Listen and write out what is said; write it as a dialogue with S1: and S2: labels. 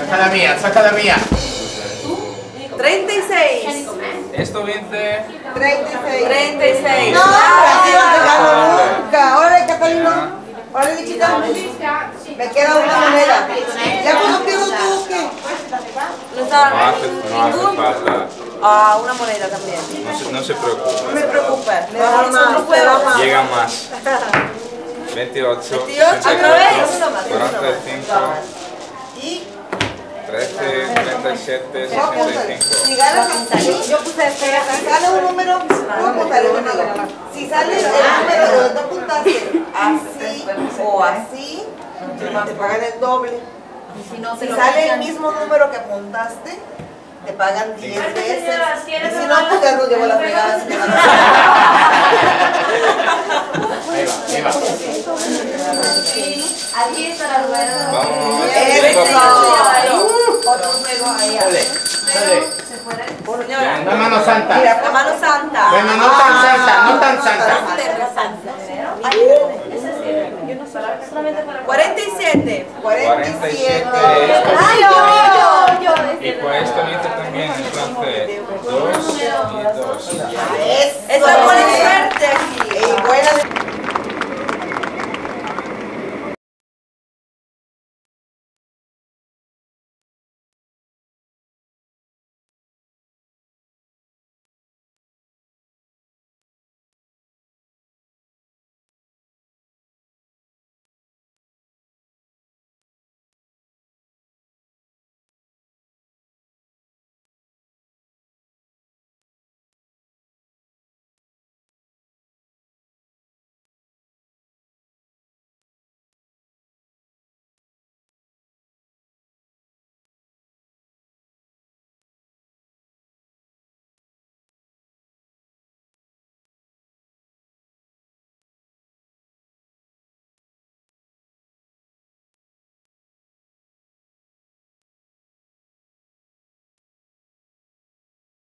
S1: Saca la mía, saca la mía.
S2: 36.
S3: Esto vence.
S2: 36.
S4: No, así no te gano nunca. Órale, Catalina. Órale, chica. Me queda una moneda. Ya cuando pierdo tú, ¿qué?
S2: No estaba
S3: No hace falta.
S2: Ah, una moneda también.
S3: No se preocupe.
S2: No me preocupe. Me
S4: da
S2: da
S4: más,
S2: otro juego.
S3: Llega más. 28,
S2: 28, otra vez. Uno más.
S3: 45,
S4: Y
S3: 13, 37, 65.
S4: si ganas así, yo puse si sale un número, no apuntaré conmigo. Si sale el número que no apuntaste así o así, te pagan el doble. Si sale el mismo número que apuntaste, te pagan 10 veces. Y si no, pues ya no llevo la fregada.
S1: Ahí va.
S5: Aquí está la rueda.
S3: Vamos.
S2: Otro juego ahí.
S1: La mano santa.
S2: Mira, la mano santa.
S1: Bueno, no tan santa, no tan santa.
S2: 47.
S4: 47.
S3: Y pues esto vence también, entonces 2 y 2.
S2: Esa moneda